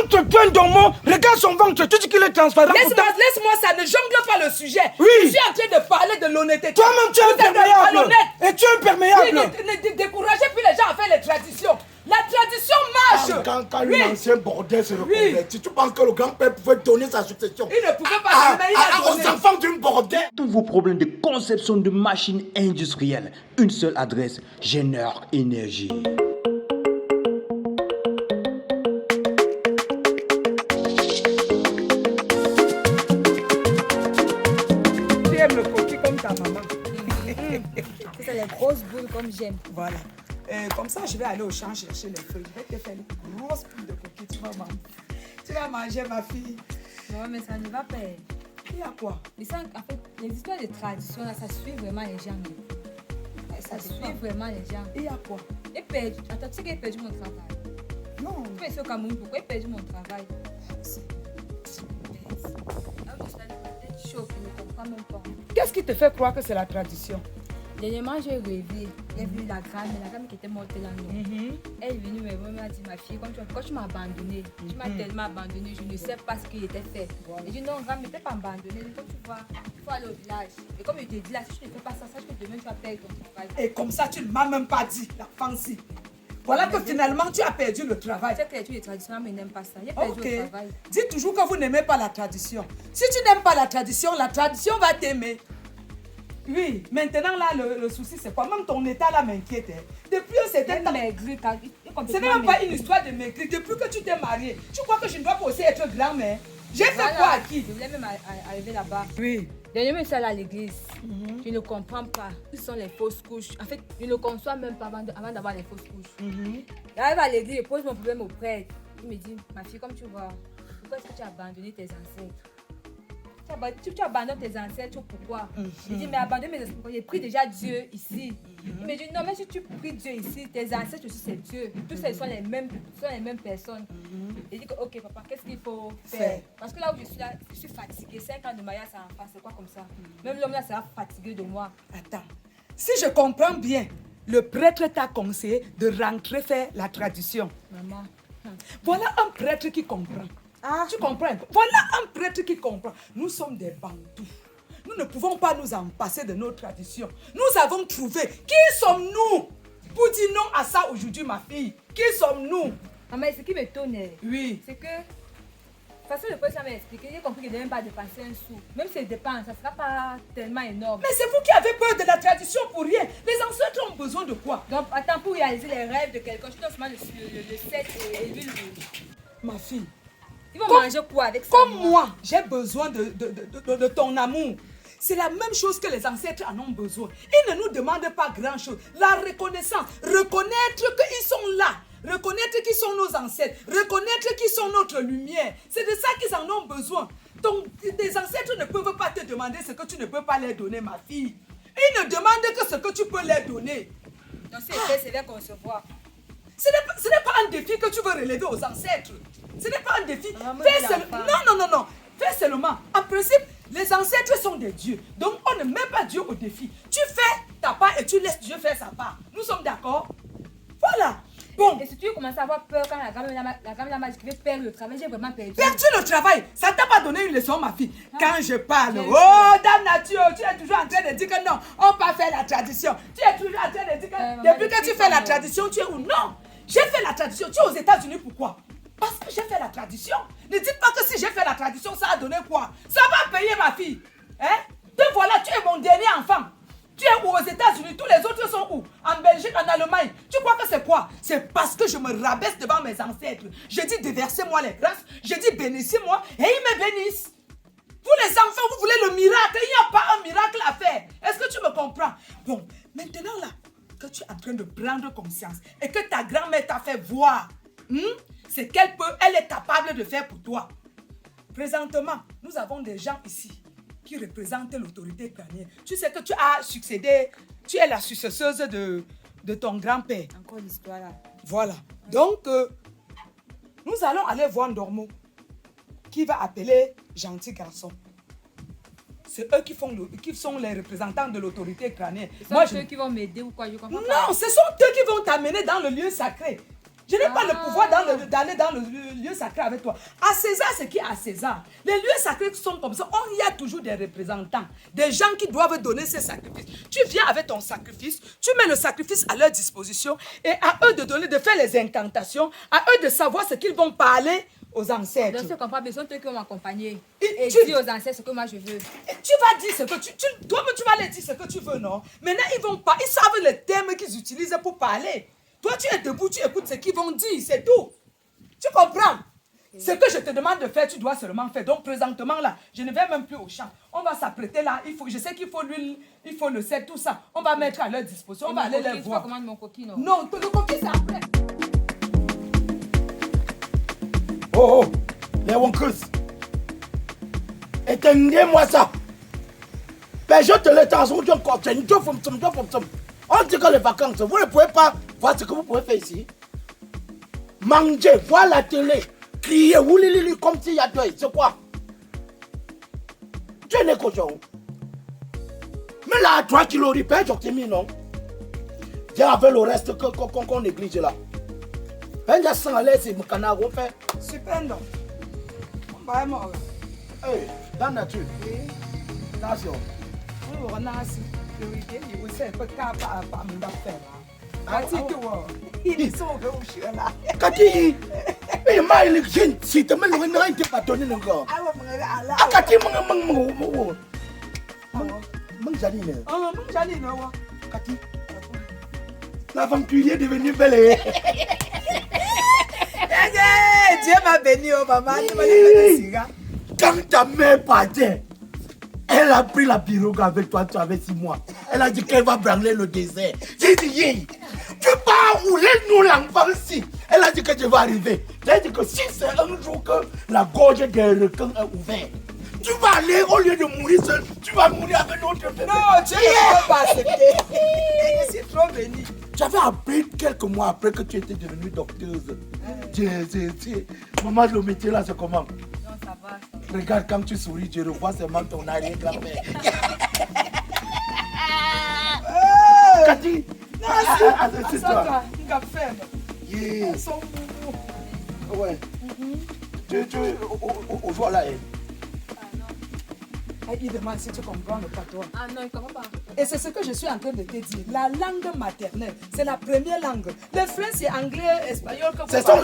ventre plein d'hormones. Regarde son ventre. Tu dis qu'il est transparent. Laisse-moi ça. Ne jongle pas le sujet. Oui. Je suis en train de parler de l'honnêteté. Toi-même, tu es imperméable. Et tu es imperméable. Ne découragez plus les gens à faire les traditions. La tradition marche. Quand l'ancien bordel se reconvertit, tu penses que le grand-père pouvait donner sa succession? Il ne pouvait pas donner, il a donné. Aux enfants d'une bordel. Tous vos problèmes de conception de machines industrielles. Une seule adresse, Génère Énergie. Tu aimes le coquille comme ta maman. C'est les grosses boules comme j'aime. Voilà. Comme ça, je vais aller au champ chercher les feuilles. Je vais te faire les grosses boules de coquille. Tu vas manger, ma fille. Non, mais ça ne va pas. Il y a quoi? Mais ça, en fait, les histoires de tradition, là, ça suit vraiment les gens. Ça suit vraiment les gens. Il y a quoi? J'ai perdu. Attends, tu sais que j'ai perdu mon travail. Non. Je suis au Cameroun, pourquoi j'ai perdu mon travail? Je ne comprends même pas. Qu'est-ce qui te fait croire que c'est la tradition? Dernièrement, j'ai rêvé. J'ai vu la grand-mère qui était morte là. Elle est venue me voir, elle m'a dit, ma fille, quand tu m'as abandonnée, tu m'as tellement abandonnée, je ne sais pas ce qui était fait. Elle dit, non, grand-mère, ne t'es pas abandonnée. Quand tu vois, il faut aller au village. Et comme je te dis là, si tu ne fais pas ça, sache que demain tu vas perdre ton travail. Et comme ça, tu ne m'as même pas dit, la fancy. Voilà que finalement, tu as perdu le travail. Tu sais que les trucs traditionnels, mais n'aiment pas ça. J'ai perdu le travail. Dis toujours que vous n'aimez pas la tradition. Si tu n'aimes pas la tradition va t'aimer. Oui, maintenant là, le souci c'est quoi? Même ton état là m'inquiète. Depuis un certain temps. Ce n'est même pas une histoire de maigrir. Depuis que tu t'es mariée, tu crois que je ne dois pas aussi être grand-mère? J'ai fait quoi à qui? Je voulais même arriver là-bas. Oui. Dernièrement, je suis allée à l'église. Je ne comprends pas. Ce sont les fausses couches. En fait, je ne conçois même pas avant d'avoir les fausses couches. J'arrive à l'église, je pose mon problème au prêtre. Il me dit, ma fille, comme tu vois, pourquoi est-ce que tu as abandonné tes ancêtres? Tu abandonnes tes ancêtres, pourquoi? Il dit, mais abandonne mes ancêtres. J'ai pris déjà Dieu ici. Il me dit, non, mais si tu pries Dieu ici, tes ancêtres aussi, c'est Dieu. Tous ces sont les mêmes personnes. Il dit, ok, papa, qu'est-ce qu'il faut faire? Parce que là où je suis là, je suis fatiguée. 5 ans de mariage, ça en passe, c'est quoi comme ça? Même l'homme là sera fatigué de moi. Attends, si je comprends bien, le prêtre t'a conseillé de rentrer faire la tradition. Maman. Voilà un prêtre qui comprend. Tu comprends? Voilà un prêtre qui comprend. Nous sommes des bantous. Nous ne pouvons pas nous en passer de nos traditions. Nous avons trouvé. Qui sommes-nous pour dire non à ça aujourd'hui, ma fille? Qui sommes-nous? Maman, ce qui m'étonne, oui, c'est que, de toute façon, le président m'a expliqué, j'ai compris qu'il ne devait même pas dépenser un sou. Même si c'est dépense, ça ne sera pas tellement énorme. mais c'est vous qui avez peur de la tradition pour rien. Les ancêtres ont besoin de quoi? Donc, attends, pour réaliser les rêves de quelqu'un, je dois seulement le 7 et l'huile rouge. Ma fille. Ils vont manger quoi avec ça? Comme moi, j'ai besoin de ton amour. C'est la même chose que les ancêtres en ont besoin. Ils ne nous demandent pas grand-chose. La reconnaissance, reconnaître qu'ils sont là. Reconnaître qui sont nos ancêtres. Reconnaître qui sont notre lumière. C'est de ça qu'ils en ont besoin. Tes ancêtres ne peuvent pas te demander ce que tu ne peux pas leur donner, ma fille. Ils ne demandent que ce que tu peux leur donner. Donc c'est bien concevoir. Ce n'est pas un défi que tu veux relever aux ancêtres. Ce n'est pas un défi. Non. Fais seulement. En principe, les ancêtres sont des dieux. Donc, on ne met pas Dieu au défi. Tu fais ta part et tu laisses Dieu faire sa part. Nous sommes d'accord? Voilà. Bon. Et si tu commences à avoir peur quand la grand-mère m'a dit qu'il veut perdre le travail, j'ai vraiment perdu. Perdu le travail? Ça ne t'a pas donné une leçon, ma fille. Quand je parle, oh, dame nature, tu es toujours en train de dire que non, on ne peut pas faire la tradition. Tu es toujours en train de dire que depuis que tu fais la tradition, tu es où? Non. J'ai fait la tradition. Tu es aux États-Unis, pourquoi? Parce que j'ai fait la tradition. Ne dites pas que si j'ai fait la tradition, ça a donné quoi? Ça va payer, ma fille. Hein? Te voilà, tu es mon dernier enfant. Tu es où aux États-Unis? Tous les autres sont où? En Belgique, en Allemagne. Tu crois que c'est quoi? C'est parce que je me rabaisse devant mes ancêtres. Je dis déversez-moi les grâces. Je dis bénissez-moi et ils me bénissent. Vous les enfants, vous voulez le miracle. Il n'y a pas un miracle à faire. Est-ce que tu me comprends? Bon, maintenant là, que tu es en train de prendre conscience et que ta grand-mère t'a fait voir c'est elle est capable de faire pour toi. Présentement, nous avons des gens ici qui représentent l'autorité crânienne. Tu sais que tu as succédé, tu es la successeuse de ton grand-père. Encore l'histoire là. Voilà. Donc, nous allons aller voir Dormo, qui va appeler Gentil Garçon. C'est eux qui sont les représentants de l'autorité crânienne. C'est eux qui vont m'aider ou quoi? Je comprends pas. Non, ce sont eux qui vont t'amener dans le lieu sacré. Je n'ai pas le pouvoir d'aller dans le lieu sacré avec toi. À César, ce qui est à César. Les lieux sacrés sont comme ça. Il y a toujours des représentants, des gens qui doivent donner ces sacrifices. Tu viens avec ton sacrifice, tu mets le sacrifice à leur disposition et à eux de faire les incantations, à eux de savoir ce qu'ils vont parler aux ancêtres. Donc, je comprends besoin de ceux qui vont m'accompagner. Et Et tu- dis aux ancêtres ce que moi je veux. Et tu vas dire ce que toi-même tu vas leur dire ce que tu veux, non? Maintenant, ils savent les termes qu'ils utilisent pour parler. Toi, tu es debout, tu écoutes ce qu'ils vont dire, c'est tout. Tu comprends? Ce que je te demande de faire, tu dois seulement faire. Donc, présentement, là, je ne vais même plus au champ. On va s'apprêter là. Je sais qu'il faut l'huile, il faut le sel, tout ça. On va mettre à leur disposition. On va aller les voir. Comment mon coquille, non? Non, le coquille, c'est après. Oh, oh, les wonkers. Éteignez-moi ça. Ben, je te le temps, on dit que les vacances, vous ne pouvez pas voir ce que vous pouvez faire ici. Manger, voir la télé, crier, oulili, comme s'il y a deuil. C'est quoi? Tu es né cochon. Mais là, 3 kilos de pain, tu mis, non? Viens avec le reste qu'on néglige là. Ben, il sans aller, c'est mon canard, on fait. Super, non. On va mort. Hey, dans la nature. Attention. On a assez. Il sait pas qu'à me faire. Ils sont là. Kati, mais mal le jeune, si tu me le rends, tu pas donné le gars. Ah, Kati, Kati, l'aventurier est devenu belle. Dieu m'a béni, oh maman. Tu m'as donné Quand ta mère partait, elle a pris la pirogue avec toi, tu avais 6 mois. Elle a dit qu'elle va branler le désert. J'ai dit, yeah, tu vas rouler nous l'enfant ici. Elle a dit que tu vas arriver. J'ai dit que si c'est un jour que la gorge des requins est ouverte, tu vas aller, au lieu de mourir seul, tu vas mourir avec l'autre bébé. Non, Dieu ne peut pas accepter. Je suis trop béni. J'avais appris quelques mois après que tu étais devenue docteuse. Maman, le métier là, c'est comment? Non, ça va. Regarde, quand tu souris, je revois seulement ton arrière-grand-père. Cathy, c'est toi. Il a fait. Yeah. Ils sont fous. Ouais. Au jour là, Il demande si tu comprends le patois. Ah non, il comprend pas. Et c'est ce que je suis en train de te dire. La langue maternelle, c'est la première langue. Le français, c'est anglais, espagnol. ce sont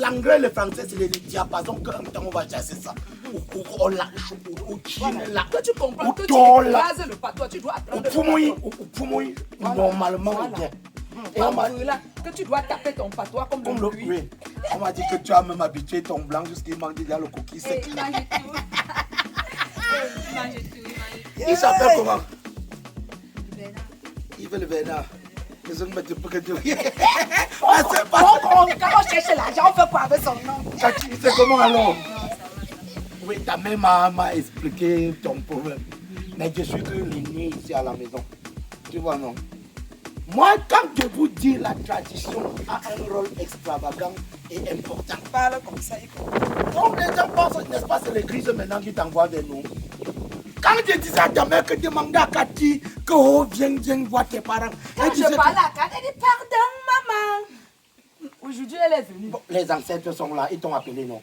l'anglais et le français, c'est les diapasons qu'on va chasser ça. Au Chine là. Toi, tu comprends que tu écrases le patois, tu dois apprendre. Au Poumoui, normalement, il vient. Et on m'a là, que tu dois taper ton patois comme le bruit. oui. On m'a dit que tu as même habitué ton blanc jusqu'à manger déjà le coquille Et sec. il mange tout. Il mange tout, il mange. Il s'appelle comment? Bernard. Yves Bernard. Ils ont mis des paquets de Quand on cherche l'argent, on fait quoi avec son nom? c'est comment alors? Non, ça va. Oui, ta mère m'a expliqué ton problème. Mais je suis que l'aîné ici à la maison. Tu vois, non? Moi, quand je vous dis la tradition a un rôle extravagant et important. Parle comme ça, il comprend. Donc les gens pensent, n'est-ce pas, c'est l'église maintenant qui t'envoie vers nous. Quand je disais à ta mère que demandais à Cathy que oh, viens voir tes parents. Quand Elle disait je parle à Kat, elle dit pardon, maman. Aujourd'hui, elle est venue. bon, les ancêtres sont là, ils t'ont appelé, non?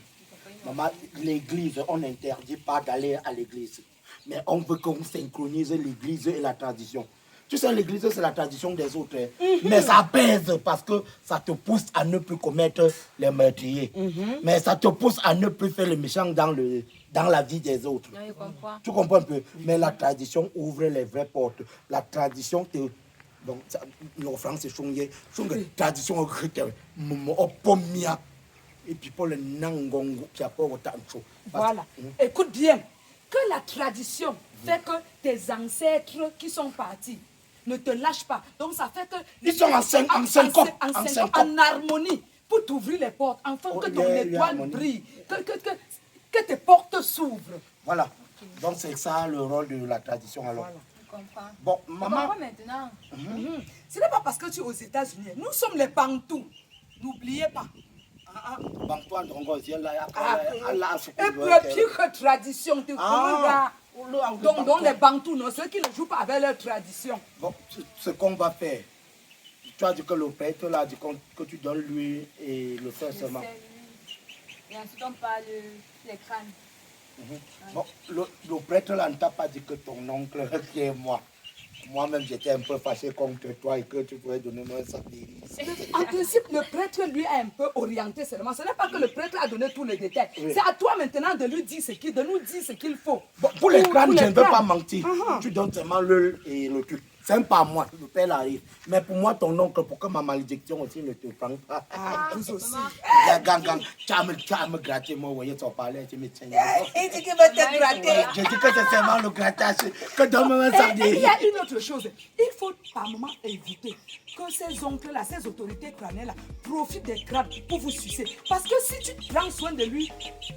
Maman, l'église, on n'interdit pas d'aller à l'église. Mais on veut qu'on synchronise l'église et la tradition. Tu sais, l'église, c'est la tradition des autres. Mais ça pèse parce que ça te pousse à ne plus commettre les meurtriers. Mais ça te pousse à ne plus faire le méchant dans la vie des autres. Non, il comprend. Tu comprends un peu? Mais la tradition ouvre les vraies portes. La tradition te... Donc, nos Français, c'est chongé. Tradition, pomia. Et puis pour le nangongo, qui a pas autant de choses. Voilà. Écoute bien. Que la tradition fait que tes ancêtres qui sont partis ne te lâchent pas. Donc ça fait que... Ils sont en syncope. En harmonie. Pour t'ouvrir les portes. Afin que ton étoile brille. Que tes portes s'ouvrent. Voilà. Donc c'est ça le rôle de la tradition alors. Voilà. Je comprends. Bon, Je maman... comprends maintenant. Ce n'est pas parce que tu es aux États-Unis. Nous sommes les Bantous. N'oubliez pas. Bantou Ndongo, c'est là, Et puis que tradition, tu comprends. Donc les Bantous, non, ceux qui ne jouent pas avec leur tradition. Bon, ce qu'on va faire, tu as dit que le prêtre là dit que tu donnes lui et le frère seulement. Et ensuite on parle les crânes. Bon, le prêtre là ne t'a pas dit que ton oncle qui est moi. Moi-même, j'étais un peu fâché contre toi et que tu pourrais donner moi ça. En principe, le prêtre lui a un peu orienté seulement. Ce n'est pas que le prêtre a donné tous les détails. Oui. C'est à toi maintenant de lui dire de nous dire ce qu'il faut. Bon, pour les crânes, je ne veux pas mentir. Tu donnes seulement l'œil et le truc. C'est même pas moi, le père arrive. Mais pour moi, ton oncle, pour que ma malédiction aussi ne te prenne pas. Vous aussi. Tu vas me gratter, moi, vous voyez, tu vas parler, tu me tiens. Il dit qu'il va te gratter. Je dis que c'est seulement le grattage. Que donne-moi ça. Il y a une autre chose. Il faut par moment éviter que ces oncles-là, ces autorités crâniennes-là, profitent des crabes pour vous sucer. Parce que si tu prends soin de lui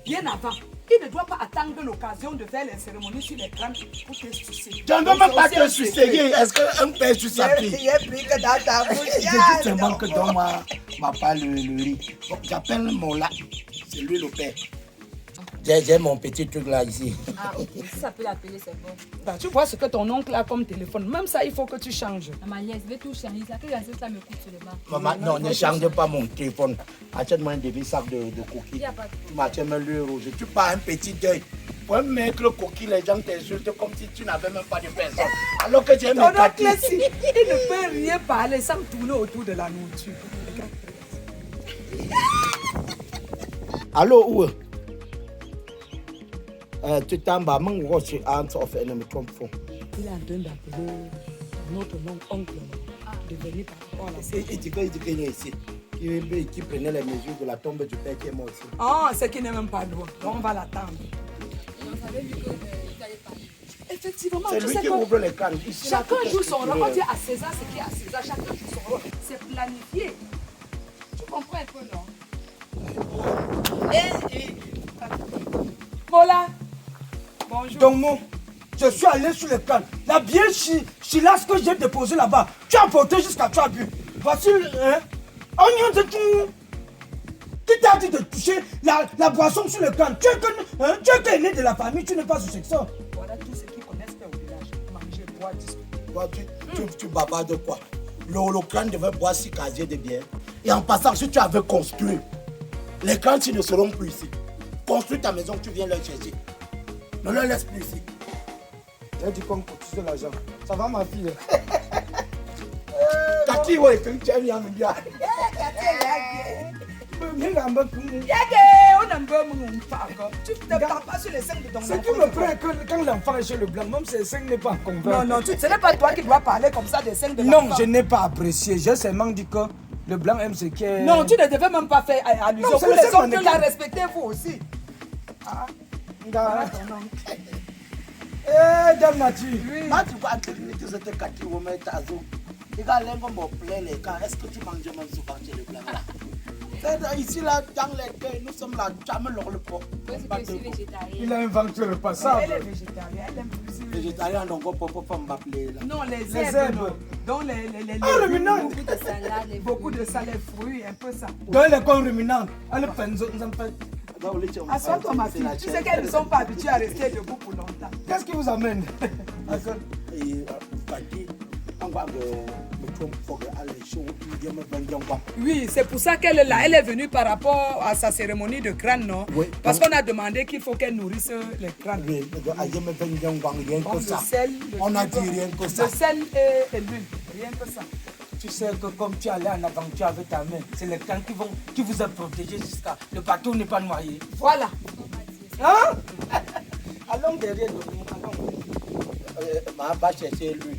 bien avant, il ne doit pas attendre l'occasion de faire les cérémonies sur les crânes pour te sucer. Je ne veux même pas te sucer. Est-ce qu'un père suce sa fille? Il est plus que dans ta bouche. Je dis seulement que donne-moi ma part le riz. Bon, j'appelle mon là. C'est lui le père. J'ai mon petit truc là ici. Ah ok, si ça peut l'appeler c'est bon. Bah, tu vois ce que ton oncle a comme téléphone. Même ça, il faut que tu changes. Ma nièce, je vais tout changer. Ça que ça me coûte seulement. Maman, non, ne change pas mon téléphone. Achète-moi un demi-sac de coquilles. Il n'y a pas de Tu m'achètes même le rouge. Tu pars un petit deuil. Pour mettre le coquille, les gens t'insultent comme si tu n'avais même pas de personne. Alors que j'ai mes Ton oncle, coquilles. il ne peut rien parler sans tourner autour de la nourriture. Allô, où? Tu t'en vas, mon watch answer of enemy Trump phone. Il est en train d'appeler notre oncle de venir par rapport à la Il dit qu'il est ici. Qui prenait les mesures de la tombe du père qui est mort ici. Ah, c'est qu'il n'est même pas loin. Donc on va l'attendre. On savait vu que tu allais parler. Effectivement, C'est tu lui sais qui que ouvre les cannes. Ici, là, chacun tout est joue son rôle. structuré. On dit à César ce qui est à César. Chacun joue son rôle. C'est planifié. Tu comprends un peu, non? Mola. Bonjour. Donc, moi, je suis allé sur le canne. La bière chilasse que j'ai déposée là-bas, tu as porté jusqu'à tu as bu. Voici, hein, oignon de tout. Qui t'a dit de toucher la boisson sur le canne? Tu es que né de la famille, tu n'es pas sous section. Voilà tous ceux qui connaissent au village. Manger, boire, discuter. Toi, tu bavardes de quoi? Le crâne devait boire 6 casiers de bière. Et en passant, si tu avais construit, les crânes ne seront plus ici. Construis ta maison, tu viens leur chercher. Ne le laisse plus ici. J'ai dit qu'on coûte de l'argent. Ça va, ma fille? Kaki, ouais, tu aimes bien me dire. Tu ne te parles pas sur les scènes de ton enfant. C'est qui me prend que quand l'enfant est chez le blanc, même ses seins n'est pas convaincu. Non, non, ce n'est pas toi qui dois parler comme ça des scènes de Non, l'enfant. je n'ai pas apprécié. J'ai seulement dit que le blanc aime ce qui est... Non, tu ne devais même pas faire allusion. Non, Vous c'est les le hommes seul que la respectez vous aussi. Ah, Voilà ton oncle. eh, dame nature. Oui. Quand tu vas terminer tout cette Kaki, vous mettez à zoo. Il va aller me plaire les cas. Est-ce que tu manges même souvent chez le blanc là? Ici, là, dans les pays, nous sommes là, jamais le pot. Parce que je suis végétarien. Il a inventé le passage. Elle est végétarienne, elle aime plus. Végétarien, donc on peut pas m'appeler là. Non, les Les herbes, herbes. non. Donc les Ah, ruminant. Beaucoup de salade. et beaucoup de salés fruits, un peu ça. Dans les coins ruminants, elle pense, nous en fait. Assois-toi, ma fille. Tu sais qu'elles ne sont pas habituées à rester debout pour longtemps. Qu'est-ce qui vous amène? Oui, c'est pour ça qu'elle est là. Elle est venue par rapport à sa cérémonie de crâne, non? Oui. Parce qu'on a demandé qu'il faut qu'elle nourrisse les crânes. Rien Donc, que ça. le sel, le On a sucre, dit rien que ça. Le sel et l'huile, rien que ça. Tu sais que comme tu allais en aventure avec ta main, c'est les camps qui vous a protégé jusqu'à... Le bateau n'est pas noyé. Voilà. Hein? Allons derrière nous. Allons. Va chercher lui.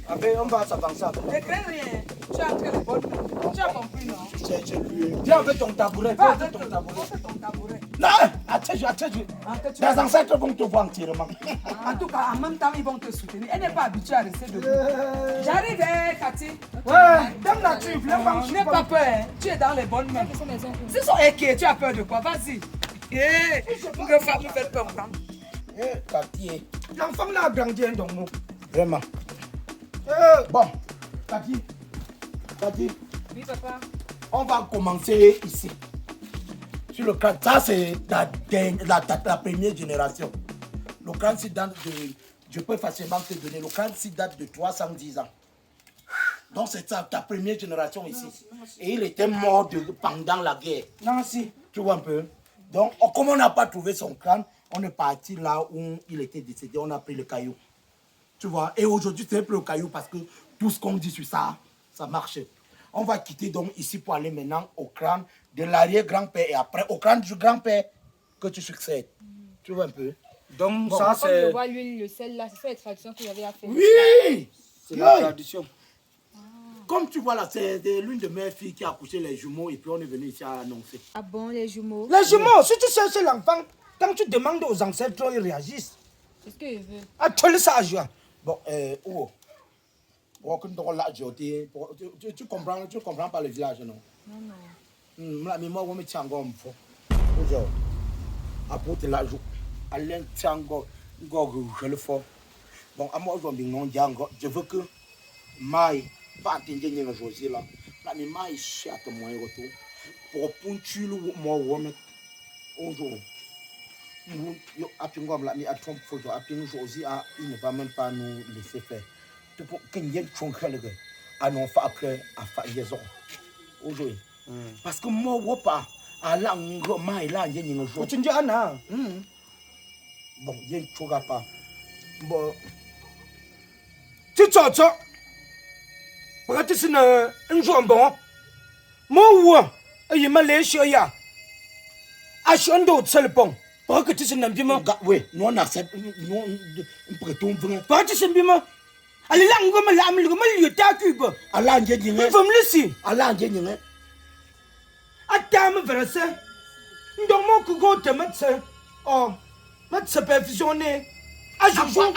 Après, on va s'avancer. Ne crains rien. Tu as entré les bonnes mains. Tu as compris, non? Cherche lui. Viens avec ton tabouret. Va Viens avec avec ton tabouret. ton tabouret. Non, attends. Que tu Les ancêtres vont te voir entièrement. En tout cas, en même temps, ils vont te soutenir. Elle n'est pas habituée à rester debout. J'arrive, Cathy. Ouais, dame nature, viens voir. N'aie pas peur, hein. Tu es dans les bonnes mains. Ce sont mes oncles. Ce sont équés, tu as peur de quoi? Vas-y. Que femme me fait peur. Kaki, L'enfant là a grandi un don. vraiment. Bon, Kaki, Oui, papa. on va commencer ici. Sur le crâne, ça c'est la première génération. Le crâne, je peux facilement te donner, le crâne date de 310 ans. Donc c'est ta première génération ici. Et il était mort pendant la guerre. Nancy. Tu vois un peu. Donc, comme on n'a pas trouvé son crâne, on est parti là où il était décédé, on a pris le caillou. Tu vois. Et aujourd'hui, c'est plus le caillou parce que tout ce qu'on dit sur ça, ça marche. On va quitter donc ici pour aller maintenant au crâne de l'arrière-grand-père et après au crâne du grand-père que tu succèdes. Tu vois un peu. Donc, Bon, ça, Comme je c'est. vois l'huile, le sel là, c'est ça les traditions qu'il avait à faire. Oui! C'est la tradition. Comme tu vois là, c'est l'une de mes filles qui a accouché les jumeaux et puis on est venu ici à annoncer. Ah bon, les jumeaux? Les jumeaux, si tu cherches l'enfant, quand tu demandes aux ancêtres, ils réagissent. C'est ce que je veux. Ah, tu le sais à joie. Bon, tu comprends pas le village, non? Non. Mais moi, je me tiens encore un peu. Apporte la joue. Allez, tiens encore, je le fais. Bon, à moi, je veux que Maï, pas entendre Josie là. Là, mais Maï, cherche moi retour. Pour puncher le moi, aujourd'hui. Yo, apingom là, mais à Trump photo, aping Josie, il ne va même pas nous laisser faire. Tu peux qu'il y ait un tronc le gars. Ah non, après, à faire liaison. Aujourd'hui. Parce que moi, je ne pas. À la Maï là, il y a une joie. Tu dis Anna. Bon, il y a une chose à pas. Bon. Tu sais ça. Parce que c'est un jour bon. Moi, il m'a laissé ya. À chaque fois, c'est le pont. Parce que tu sais un bima. Oui, nous on accepte. Nous on prétend vrai. Parce que c'est un bima. Allez là, on va me l'amener, on va lui taquer. Allah, il y a une. Il faut me laisser. Allah, il y a une. Attends, vers ça. Donc, moi, que go te mettre ça. Oh, mettre ça perfectionné. À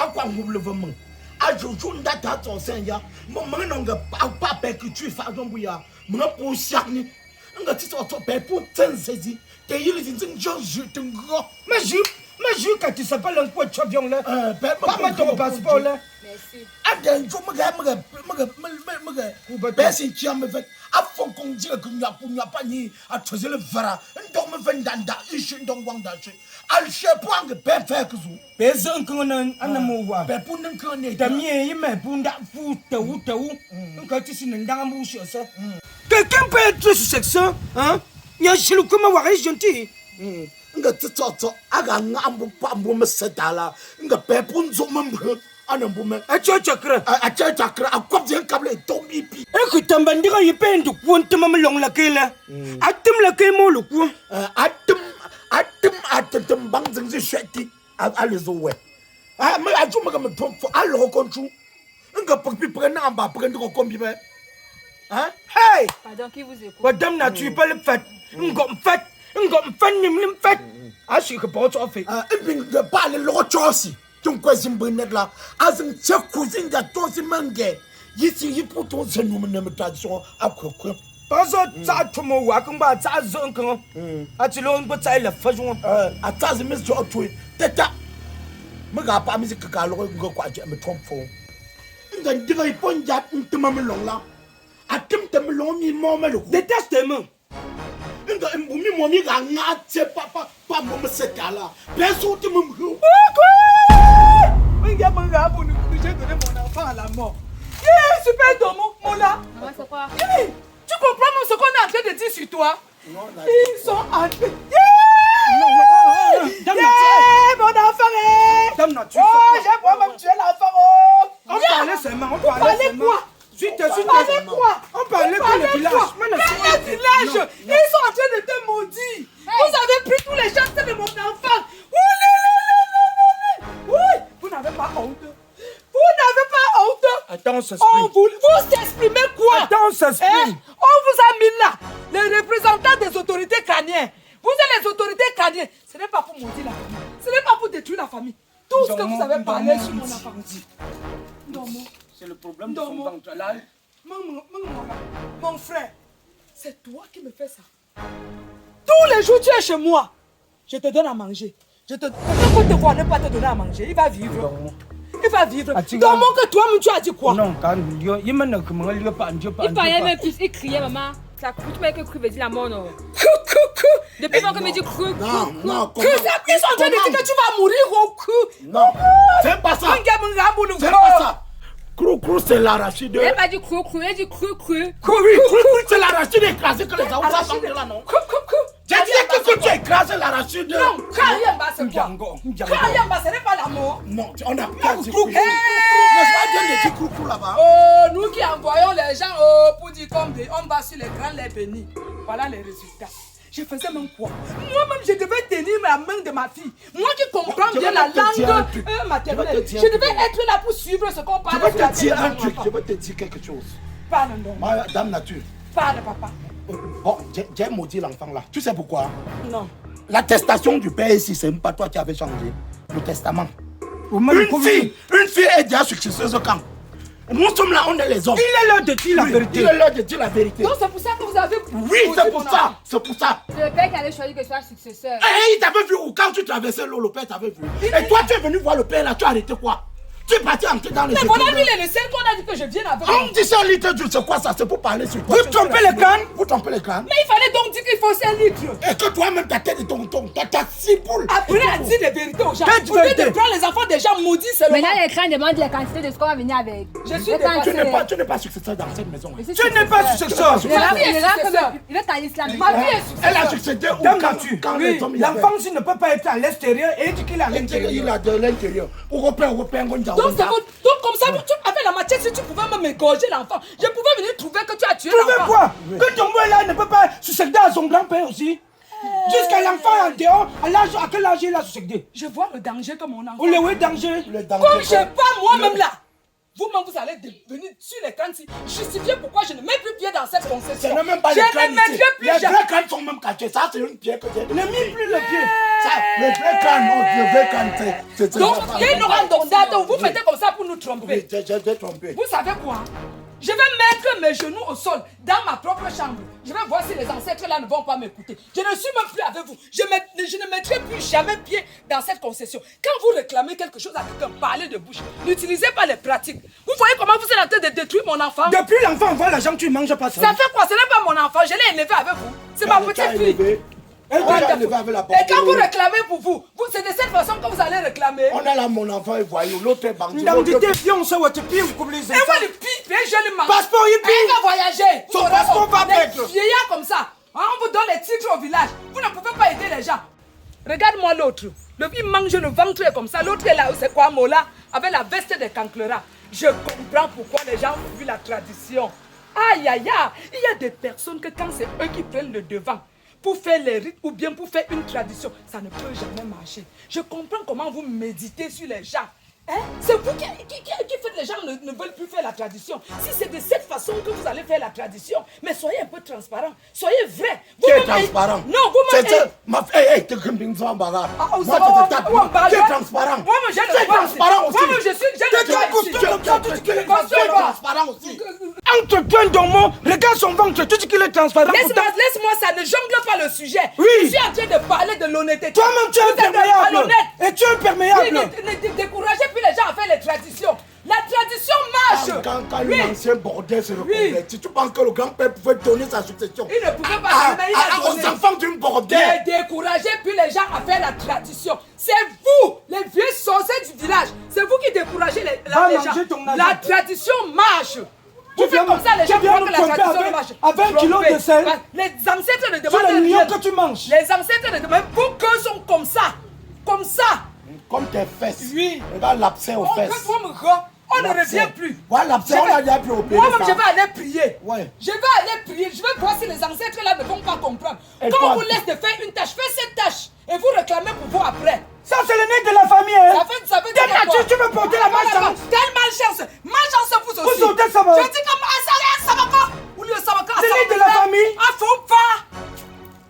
quoi vous le voyez? À Jojo, data ton seigneur. Mon non pas percuté, fardon bouillard. Mon pour charni. On a dit ton père pour ten saisi. T'es il est une je te gros. Mais je, quand tu s'appelles un peu de champion là. Pas mettre ton passeport là. Merci. Aden jo mga besi kia me vet afon kong dia kunya punya pani a tozele vara ndong me vendanda ishi ndong wangda chi al shepuang be fe kuzu Be zan kan an mo wa. be punin kone Da mie yi me bunda fu tawu. Nka ti sin ndanga mu shi sa. Quelqu'un peut être sur sexe, hein? Ya shilu kuma wa gentil. nga tsoto aga ngambu pambu me sedala nga be punzo mambu anambu me A chakra. a chakra a kwabje kable tombi pi Écoute, tambandira yi pendu kwonte mam long la kela. Atum la kay mo lu ko. atem bang zeng zi sheti alizo we me aju me tom fo alo konchu nga pokpi prena amba prendre ko kombi be hein Hey! Pardon, qui vous écoute? Madame n'a tu pas le fait. Ngom fait nim fait. A shi ko bo so fait. ibin de pas le chosi ton ko zimbrinet la azin che cuisine da to si mange yiti yi puto zenu me me tradition akokko Parce que ça tu mo wa kan ba za zon kan. A ti lo ngbo tsai la fa jun. atazi mis jo otwe teta me ga pa musique ka lo ngo kwa je me trompo nga diga iponja ntuma me long la atim te me long mi mo me lo Déteste-moi. nga mbumi mo mi ga nga che papa pa mo me sekala beso te mo mhu Il y a mon gars pour nous j'ai donné mon enfant à la mort. Yeah, super Domo, Mola. Maman, c'est quoi? Yeah, tu comprends même ce qu'on est en train de dire sur toi? Ils sont en train. Dame Yeah, mon enfant est. Dame n'a tu. Oh, j'ai moi-même tué l'enfant. Oh. On parlait seulement, on parlait Parlez seulement. quoi? Suite, Parlez quoi? on parlait pour le village. Quel village? Ils sont en train de te maudire. Vous avez pris tous les chances de mon enfant. Oui, vous n'avez pas honte. Vous n'avez pas honte. Attends, on Oh, s'exprime. vous s'exprimez quoi? Attends, on Hein? s'exprime. On vous a mis là, les représentants des autorités crâniennes. Vous êtes les autorités crâniennes. Ce n'est pas pour maudire la famille. Ce n'est pas pour détruire la famille. Tout ce que vous avez parlé sur mon enfant. Domo. C'est le problème de son ventre là. Mon frère, c'est toi qui me fais ça. Tous les jours, tu es chez moi. Je te donne à manger. Je te te voir ne pas te donner à manger. Il va vivre. Il va vivre. Dans mon que toi-même, tu as dit quoi? Non, quand il m'a dit comment il pas Dieu pas. Il parlait même plus, il criait, maman. Ça coûte, tu m'as que cru veut dire la mort, non? Depuis quand il me dit cru. non Que ça puisse en train de dire que tu vas mourir au cul. non c'est pas ça C'est c'est pas ça Crou, c'est l'arachide. Elle n'a pas dit crou, elle dit cru. Oui, crou, c'est l'arachide écrasé que les Aoussa sont là, non? J'ai dit que tu écrases l'arachide. Non, Kayamba, c'est quoi? Mdiango. Kayamba, ce n'est pas l'amour. Non, on a pas dit crou. crou. N'est-ce pas bien de dire crou là-bas? Oh, nous qui envoyons les gens pour dire comme on va sur les grands laits bénis. Voilà les résultats. Je faisais même quoi? Moi-même, je devais tenir la main de ma fille. Moi qui comprends bien la langue maternelle. Je devais être là pour suivre ce qu'on parle. Je vais te dire un truc, je vais te dire quelque chose. Parle donc. Madame Nature. Parle, papa. Bon, j'ai maudit l'enfant là. Tu sais pourquoi? Non. L'attestation du père ici, c'est même pas toi qui avais changé. Le testament. Une Une fille est déjà successeuse quand? Nous sommes là, on est les hommes. Il est l'heure de dire la vérité. Il est l'heure de dire la vérité. Donc c'est pour ça que vous avez... Oui, c'est pour ça. C'est pour ça. C'est le père qui avait choisi que je sois successeur. Eh, il t'avait vu où? Quand tu traversais l'eau, le père t'avait vu. Et toi, tu es venu voir le père là, tu as arrêté quoi? Tu es parti entrer dans les Mais études. voilà, lui, il est le seul qu'on a dit que je vienne avec. On dit 100 litres d'huile, c'est quoi ça? C'est pour parler sur toi. Vous trompez le crâne. Vous trompez le crâne. Mais il fallait donc dire qu'il faut 5 litres. Et que toi-même, ta tête et ta ciboule. Après, elle dit les vérités aux gens. Quelle Au lieu vérité? de prendre les enfants des gens maudits seulement. Maintenant, l'écran demande la quantité de ce qu'on va venir avec. Je suis Le dépassée. cancer. Tu n'es pas successeur dans cette maison. hein. Tu n'es pas successeur. Il va- Ma fille est il va successeur. comme- il va dans l'islam. Ma fille est Elle a successeur. succédé où Dame quand Nature. les hommes y avaient- L'enfant s'il ne peut pas être à l'extérieur et il dit qu'il est à Il l'intérieur. a de l'intérieur. Européen, Donc, comme ça, tu avais la matière, si tu pouvais même égorger l'enfant, je pouvais venir trouver que tu as tué Trouvez l'enfant. quoi? Que ton boy là ne peut pas succéder à son grand-père aussi. Jusqu'à l'enfant en dehors, à quel âge il a succédé? Je vois le danger que mon enfant. Ou le danger? Comme je pas moi-même là. Vous-même, vous allez venir sur l'écran ici, justifier pourquoi je ne mets plus pied dans cette Ce concession. n'est même pas Je les ne crânes mettrai ici. plus Les jamais. vrais crânes sont même cachés. Ça, c'est une pierre que j'ai. Ne mis plus le pied. Ça, le vrai crâne, non, le vrai crâne, c'est... Donc, il y a une randonnade, vous faites comme ça pour nous tromper. Oui, j'ai trompé. Vous savez quoi? Je vais mettre mes genoux au sol dans ma propre chambre. Je vais voir si les ancêtres là ne vont pas m'écouter. Je ne suis même plus avec vous. Je ne mettrai plus jamais pied dans cette concession. Quand vous réclamez quelque chose à quelqu'un, parlez de bouche. N'utilisez pas les pratiques. Vous voyez comment vous êtes en train de détruire mon enfant? Depuis l'enfant voit l'argent, tu manges pas ça. Ça fait quoi? Ce n'est pas mon enfant. Je l'ai élevé avec vous. C'est ma petite fille. Elle t'a élevé avec la porte. Et quand vous réclamez pour vous, c'est de cette façon que vous allez réclamer. On a là mon enfant est voyou, l'autre est bandit. Dans l'idée, viens, on sait où tu pieds, vous couplez ça. Et moi, le pipe, je le mange. Passeport, il pipe. Elle va voyager. Son Vous passeport va les perdre. vieillards comme ça. Hein, on vous donne les titres au village. Vous ne pouvez pas aider les gens. Regarde-moi l'autre. Le pipe mange le ventre est comme ça. L'autre est là, c'est quoi, Mola, avec la veste des canclerats. Je comprends pourquoi les gens ont vu la tradition. Aïe, aïe, aïe. Il y a des personnes que quand c'est eux qui prennent le devant, pour faire les rites ou bien pour faire une tradition, ça ne peut jamais marcher. Je comprends comment vous méditez sur les gens. Hein? C'est vous qui faites les gens ne veulent plus faire la tradition. Si c'est de cette façon que vous allez faire la tradition, mais soyez un peu transparent, soyez vrai. Qui est transparent? Non, vous-même... Hey, t'es comme une femme bagarre. Moi, ça va, je te tape. où on parle? Tu es transparent. Moi-même, j'ai Tu es le droit transparent aussi. Moi-même, je suis... Tu es transparent aussi. Entre plein d'hommes, regarde son ventre, tu dis qu'il est transparent. Laisse-moi ça, ne jongle pas le sujet. Oui. Je suis en train de parler de l'honnêteté. Toi-même, tu es Vous êtes imperméable. malhonnête. Et tu es imperméable. Ne découragez plus les gens à faire les traditions. La tradition marche. Quand Oui. l'ancien bordel se reconvertit, tu penses que le grand-père pouvait donner sa succession Il ne pouvait pas donner, il a donné. aux enfants d'une bordel? Ne découragez plus les gens à faire la tradition. C'est vous, les vieux sorciers du village. C'est vous qui découragez les Va gens. manger ton argent. La tradition marche. Vous viens faites comme ça, les tu gens viens croient nous que la tromper tradition avec- marche. avec un kilo de Trompez. sel. Les ancêtres ne C'est demandent le million rien. que tu manges. Les ancêtres ne demandent vos cœurs sont comme ça. Comme ça. Comme tes fesses. Oui. Regarde l'abcès aux fesses. On ne revient plus. Ouais, l'abcès, on a déjà pu opérer Moi-même, ça. je vais aller prier. Ouais. Je vais aller prier. Je vais voir si les ancêtres là ne vont pas comprendre. Et Quand toi- on vous laisse de faire une tâche, faites cette tâche. Et vous réclamez pour vous après. Ça, c'est le nez de la famille. Hein. Ça veut dire Dame quoi? Nature, tu veux porter la malchance. Quelle malchance? Malchance vous aussi. Vous sautez, ça va. Je dis comme ça va. Ou le ça va. C'est le nez de la famille. Ah, faut pas.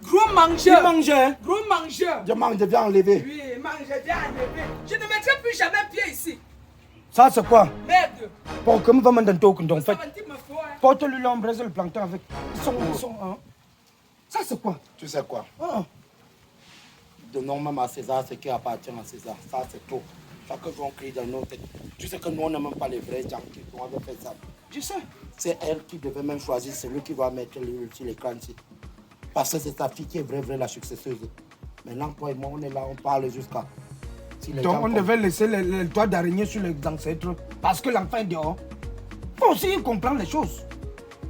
Gros Tu mangeur. manges. Hein. Gros mangeur. Je viens enlever. Oui, mangeur, viens enlever. Je ne mettrai plus jamais pied ici. Ça, c'est quoi? Merde. Bon, comment va m'en token donc Ça fait? va dire me faut. Hein. Porte-lui l'ombre et le plancton avec. Ils sont. Hein. Ça, c'est quoi? Tu sais quoi? Ah. Donnons même à César ce qui appartient à César. Ça, c'est tout. Chaque jour, on crie dans nos têtes. Tu sais que nous, on n'a même pas les vrais gens qui ont fait ça. Je sais. C'est elle qui devait même choisir celui qui va mettre l'huile sur l'écran ici. Parce que c'est sa fille qui est vraie, la successeuse. Maintenant, toi et moi, on est là, on parle jusqu'à... Si les Donc, gens on comme- devait laisser le toit d'araignée sur les ancêtres parce que l'enfant est dehors. faut aussi comprendre les choses.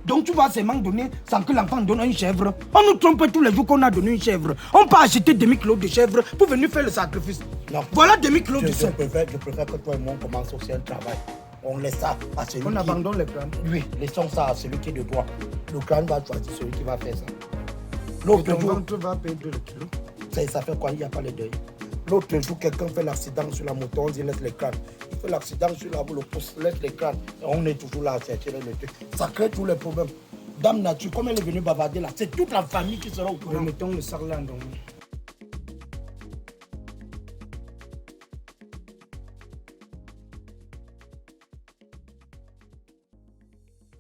Donc tu vas seulement donner sans que l'enfant donne une chèvre. On nous trompe tous les jours qu'on a donné une chèvre. On peut acheter demi-kilo de chèvre pour venir faire le sacrifice. Non. Voilà demi-kilo de Je sang. préfère que toi et moi on commence aussi un travail. On laisse ça à celui On qui... abandonne les plans. Oui, laissons ça à celui qui est de droit. Le clan va choisir celui qui va faire ça. L'autre Ton jour, ventre va perdre le kilo. ça fait quoi? Il n'y a pas le deuil. L'autre jour, quelqu'un fait l'accident sur la moto, on dit laisse les crânes. Il fait l'accident sur la le pouce, laisse les crânes. Et on est toujours là à chercher le truc. Ça crée tous les problèmes. Dame Nature, comme elle est venue bavarder là, c'est toute la famille qui sera au courant. Remettons le sac là. Donc.